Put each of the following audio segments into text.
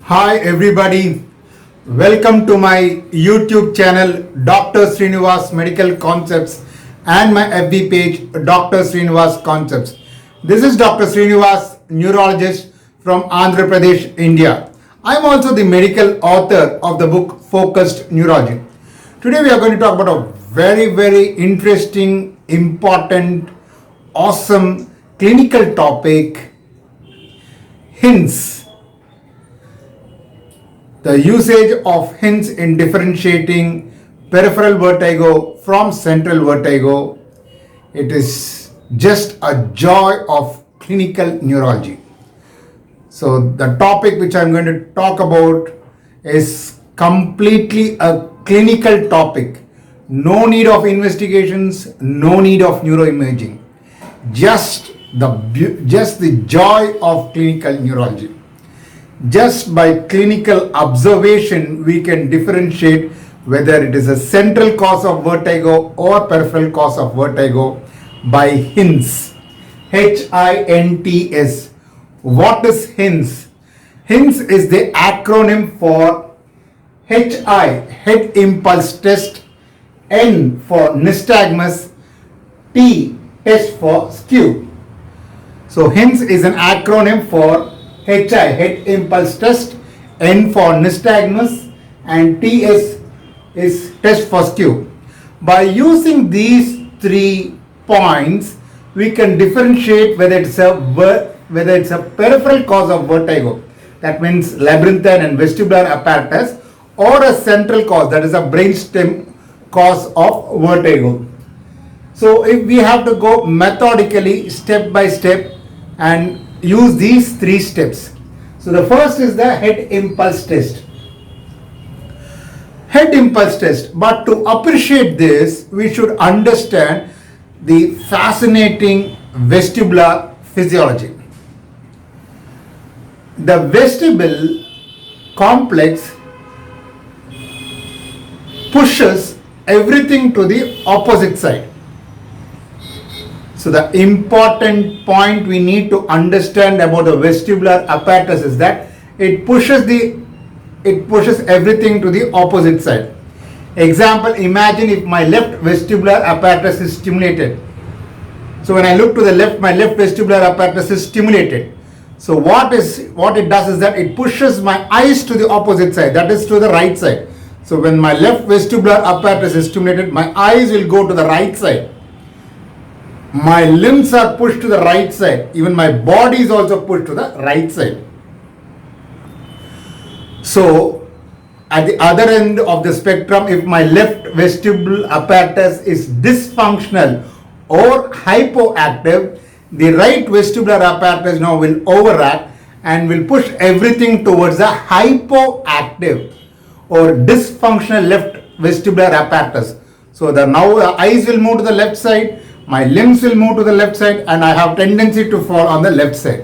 Hi everybody, welcome to my YouTube channel Dr. Srinivas Medical Concepts and my FB page Dr. Srinivas Concepts. This is Dr. Srinivas, neurologist from Andhra Pradesh, India. I am also the medical author of the book Focused Neurology. Today we are going to talk about a very interesting, important, awesome clinical topic, hints. The usage of hints in differentiating peripheral vertigo from central vertigo. It is just a joy of clinical neurology. So the topic which I'm going to talk about is completely a clinical topic. No need of investigations, no need of neuroimaging. Just the joy of clinical neurology. Just by clinical observation, we can differentiate whether it is a central cause of vertigo or peripheral cause of vertigo by hints. HINTS. What is hints? Hints is the acronym for HI, head impulse test, N for nystagmus, T, test for skew. So hints is an acronym for HI, head impulse test, N for nystagmus, and TS is test for skew. By using these 3 points, we can differentiate whether it's a peripheral cause of vertigo, that means labyrinthine and vestibular apparatus, or a central cause, that is a brainstem cause of vertigo. So if we have to go methodically, step by step, and use these 3 steps. So the first is the head impulse test. Head impulse test. But to appreciate this, we should understand the fascinating vestibular physiology. The vestibule complex pushes everything to the opposite side. So the important point we need to understand about the vestibular apparatus is that it pushes everything to the opposite side. Example, imagine if my left vestibular apparatus is stimulated. So when I look to the left, my left vestibular apparatus is stimulated. So what it does is that it pushes my eyes to the opposite side, that is to the right side. So when my left vestibular apparatus is stimulated, my eyes will go to the right side. My limbs are pushed to the right side. Even my body is also pushed to the right side. So at the other end of the spectrum, if my left vestibular apparatus is dysfunctional or hypoactive, the right vestibular apparatus now will overact and will push everything towards the hypoactive or dysfunctional left vestibular apparatus. So now the eyes will move to the left side, my limbs will move to the left side, and I have tendency to fall on the left side.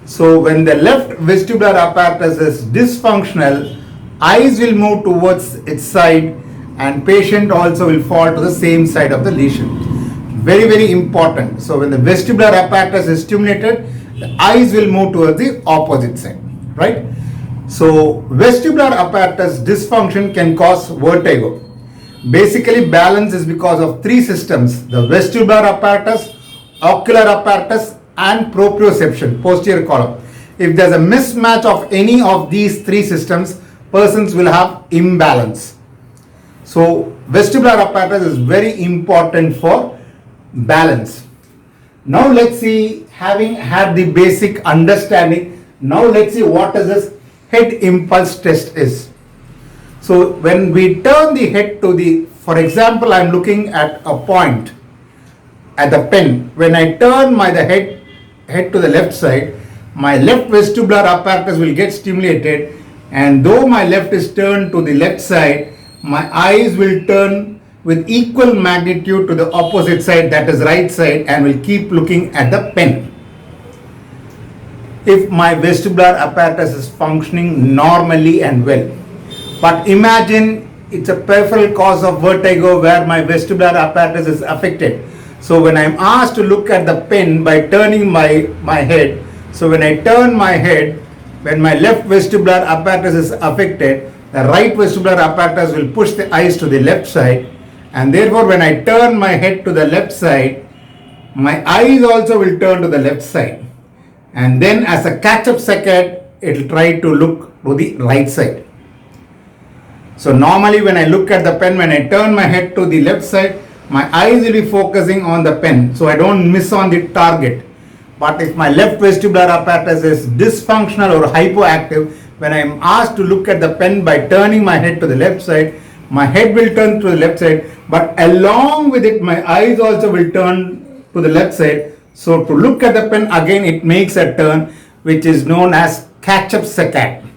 So when the left vestibular apparatus is dysfunctional, eyes will move towards its side and patient also will fall to the same side of the lesion. Very important. So when the vestibular apparatus is stimulated, the eyes will move towards the opposite side, right? So vestibular apparatus dysfunction can cause vertigo. Basically, balance is because of 3 systems: the vestibular apparatus, ocular apparatus, and proprioception, posterior column. If there's a mismatch of any of these 3 systems, persons will have imbalance. So vestibular apparatus is very important for balance. Now let's see, having had the basic understanding, now let's see what is this head impulse test is. So when we turn the head to the, for example, I'm looking at a point at the pen. When I turn the head to the left side, my left vestibular apparatus will get stimulated, and though my left is turned to the left side, my eyes will turn with equal magnitude to the opposite side, that is right side, and will keep looking at the pen. If my vestibular apparatus is functioning normally and well. But imagine it's a peripheral cause of vertigo where my vestibular apparatus is affected. So when I'm asked to look at the pen by turning my head, so when I turn my head, when my left vestibular apparatus is affected, the right vestibular apparatus will push the eyes to the left side, and therefore when I turn my head to the left side, my eyes also will turn to the left side, and then as a catch-up second, it will try to look to the right side. So normally when I look at the pen, when I turn my head to the left side, my eyes will be focusing on the pen, so I don't miss on the target. But if my left vestibular apparatus is dysfunctional or hypoactive, when I am asked to look at the pen by turning my head to the left side, my head will turn to the left side, but along with it, my eyes also will turn to the left side. So to look at the pen again, it makes a turn, which is known as catch-up saccade.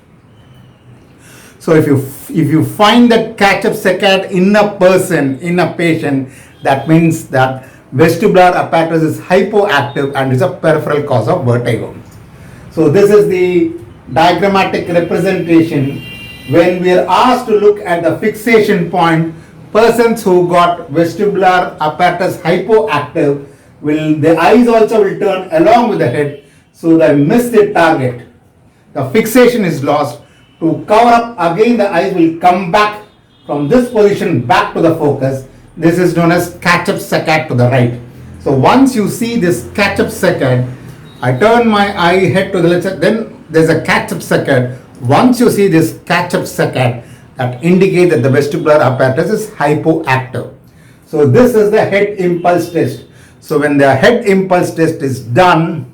So if you find that catch-up saccade in a person, in a patient, that means that vestibular apparatus is hypoactive and is a peripheral cause of vertigo. So this is the diagrammatic representation. When we are asked to look at the fixation point, persons who got vestibular apparatus hypoactive, the eyes also will turn along with the head, so they miss the target. The fixation is lost. To cover up again, the eyes will come back from this position back to the focus. This is known as catch-up saccade to the right. So once you see this catch-up saccade, I turn my eye head to the left side, then there's a catch-up saccade. Once you see this catch-up saccade, that indicates that the vestibular apparatus is hypoactive. So this is the head impulse test. So when the head impulse test is done,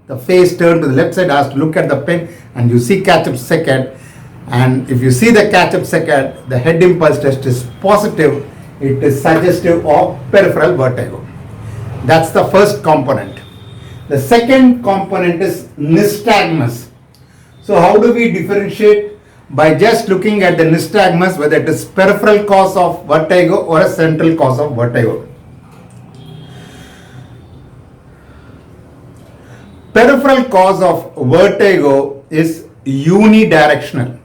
the face turned to the left side, asked to look at the pen, and you see catch-up saccade. And if you see the catch-up saccade, the head impulse test is positive. It is suggestive of peripheral vertigo. That's the first component. The second component is nystagmus. So how do we differentiate? By just looking at the nystagmus, whether it is peripheral cause of vertigo or a central cause of vertigo. Peripheral cause of vertigo is unidirectional.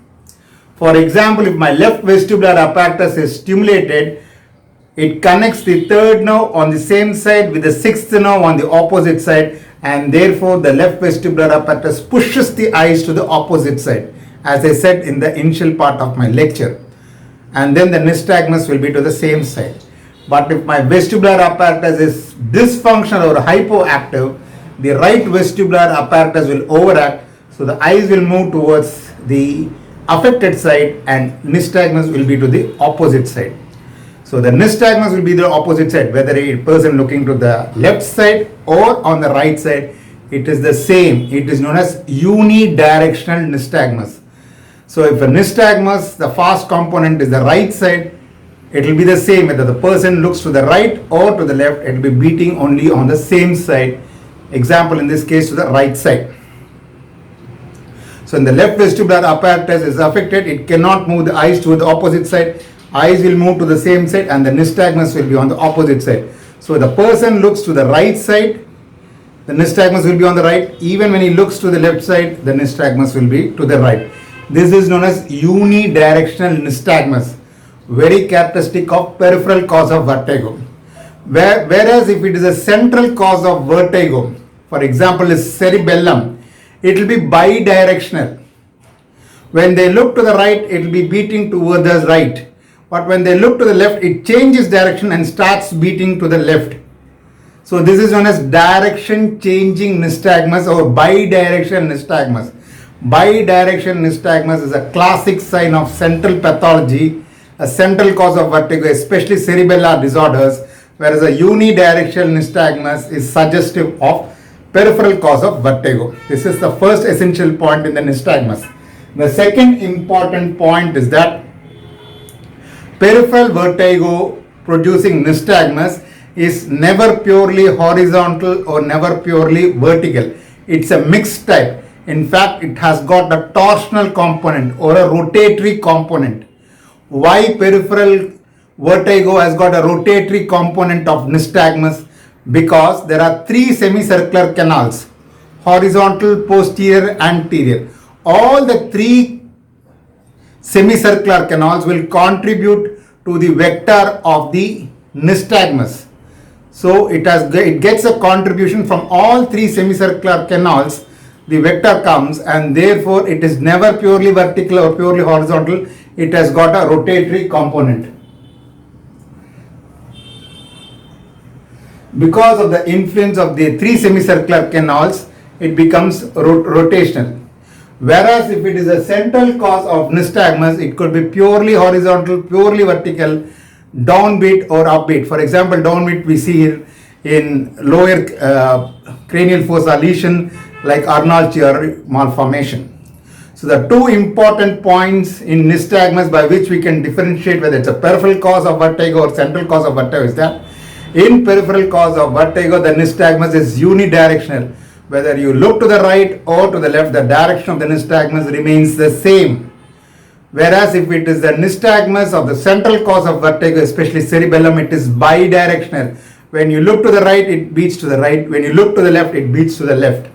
For example, if my left vestibular apparatus is stimulated, it connects the third nerve on the same side with the sixth nerve on the opposite side, and therefore the left vestibular apparatus pushes the eyes to the opposite side, as I said in the initial part of my lecture. And then the nystagmus will be to the same side. But if my vestibular apparatus is dysfunctional or hypoactive, the right vestibular apparatus will overact, so the eyes will move towards the affected side and nystagmus will be to the opposite side. So the nystagmus will be the opposite side, whether a person looking to the left side or on the right side, it is the same. It is known as unidirectional nystagmus. So if a nystagmus, the fast component is the right side, it will be the same whether the person looks to the right or to the left, it will be beating only on the same side. Example, in this case, to the right side. So when the left vestibular apparatus is affected, it cannot move the eyes to the opposite side. Eyes will move to the same side and the nystagmus will be on the opposite side. So the person looks to the right side, the nystagmus will be on the right. Even when he looks to the left side, the nystagmus will be to the right. This is known as unidirectional nystagmus, very characteristic of peripheral cause of vertigo. Whereas if it is a central cause of vertigo, for example, is cerebellum, it will be bidirectional. When they look to the right, it will be beating towards the right. But when they look to the left, it changes direction and starts beating to the left. So this is known as direction changing nystagmus or bidirectional nystagmus. Bidirectional nystagmus is a classic sign of central pathology, a central cause of vertigo, especially cerebellar disorders, whereas a unidirectional nystagmus is suggestive of peripheral cause of vertigo. This is the first essential point in the nystagmus. The second important point is that peripheral vertigo producing nystagmus is never purely horizontal or never purely vertical. It's a mixed type. In fact, it has got a torsional component or a rotatory component. Why peripheral vertigo has got a rotatory component of nystagmus? Because there are three semicircular canals, horizontal, posterior, anterior. All the three semicircular canals will contribute to the vector of the nystagmus. So it gets a contribution from all three semicircular canals. the vector comes, and therefore it is never purely vertical or purely horizontal. It has got a rotatory component. Because of the influence of the three semicircular canals, it becomes rotational. Whereas if it is a central cause of nystagmus, it could be purely horizontal, purely vertical, downbeat or upbeat. For example, downbeat we see in lower cranial fossa lesion like Arnold-Chiari malformation. So the two important points in nystagmus by which we can differentiate whether it's a peripheral cause of vertigo or central cause of vertigo is that in peripheral cause of vertigo, the nystagmus is unidirectional. Whether you look to the right or to the left, the direction of the nystagmus remains the same. Whereas if it is the nystagmus of the central cause of vertigo, especially cerebellum, it is bidirectional. When you look to the right, it beats to the right. When you look to the left, it beats to the left.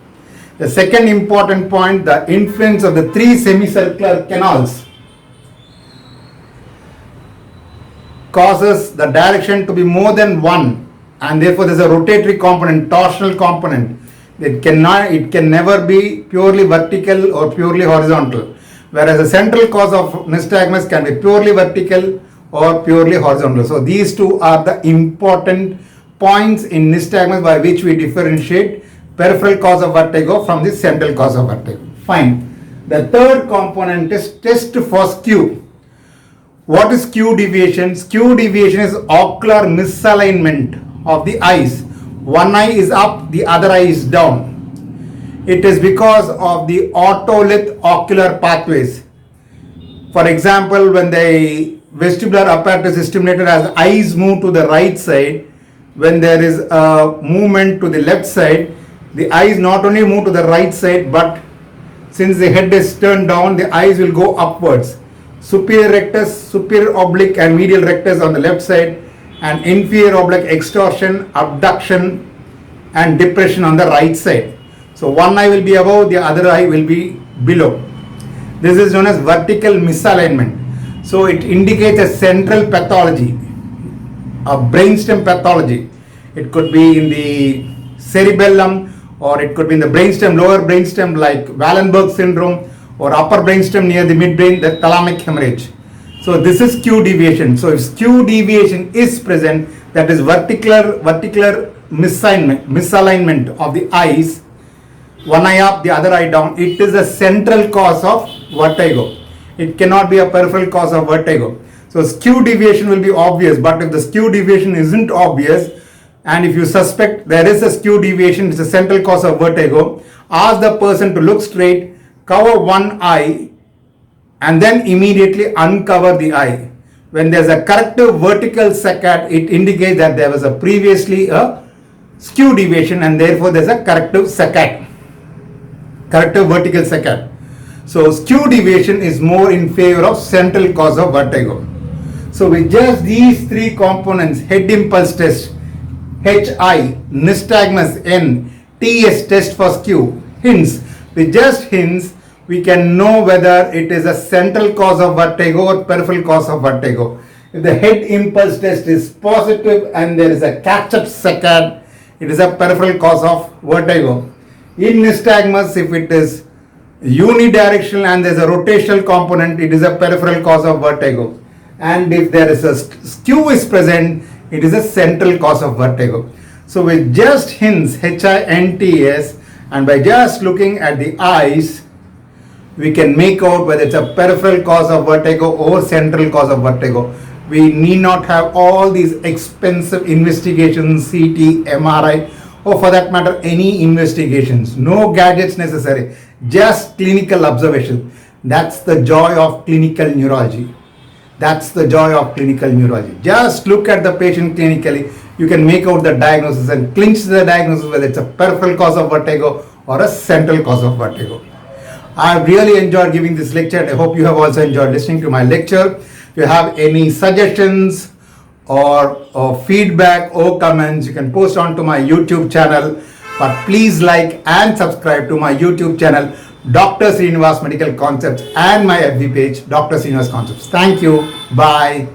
The second important point, the influence of the three semicircular canals causes the direction to be more than one, and therefore there is a rotatory component, torsional component. It can never be purely vertical or purely horizontal. Whereas the central cause of nystagmus can be purely vertical or purely horizontal. So these two are the important points in nystagmus by which we differentiate peripheral cause of vertigo from the central cause of vertigo. Fine. The third component is test for skew. What is skew deviation? Skew deviation is ocular misalignment of the eyes. One eye is up, the other eye is down. It is because of the otolith ocular pathways. For example, when the vestibular apparatus is stimulated as eyes move to the right side, when there is a movement to the left side, the eyes not only move to the right side, but since the head is turned down, the eyes will go upwards. Superior rectus, superior oblique and medial rectus on the left side, and inferior oblique extorsion, abduction and depression on the right side. So one eye will be above, the other eye will be below. This is known as vertical misalignment. So it indicates a central pathology, a brainstem pathology. It could be in the cerebellum, or it could be in the brainstem, lower brainstem like Wallenberg syndrome, or upper brainstem near the midbrain, the thalamic hemorrhage. So this is skew deviation. So if skew deviation is present, that is vertical misalignment of the eyes, one eye up, the other eye down, it is a central cause of vertigo. It cannot be a peripheral cause of vertigo. So skew deviation will be obvious, but if the skew deviation isn't obvious, and if you suspect there is a skew deviation, it's a central cause of vertigo, ask the person to look straight, cover one eye, and then immediately uncover the eye. When there's a corrective vertical saccade, it indicates that there was previously a skew deviation, and therefore there's a corrective saccade, corrective vertical saccade. So skew deviation is more in favor of central cause of vertigo. So with just these three components, head impulse test, HI, nystagmus N, TS test for skew, hints, with just hints, we can know whether it is a central cause of vertigo or peripheral cause of vertigo. If the head impulse test is positive and there is a catch-up saccade, it is a peripheral cause of vertigo. In nystagmus, if it is unidirectional and there is a rotational component, it is a peripheral cause of vertigo. And if there is a skew is present, it is a central cause of vertigo. So with just hints, HINTS, and by just looking at the eyes, we can make out whether it's a peripheral cause of vertigo or central cause of vertigo. We need not have all these expensive investigations, CT, MRI, or for that matter, any investigations. No gadgets necessary, just clinical observation. That's the joy of clinical neurology. That's the joy of clinical neurology. Just look at the patient clinically. You can make out the diagnosis and clinch the diagnosis whether it's a peripheral cause of vertigo or a central cause of vertigo. I really enjoyed giving this lecture, and I hope you have also enjoyed listening to my lecture. If you have any suggestions or feedback or comments, you can post onto my YouTube channel. But please like and subscribe to my YouTube channel, Dr. Srinivas Medical Concepts, and my FB page, Dr. Srinivas Concepts. Thank you. Bye.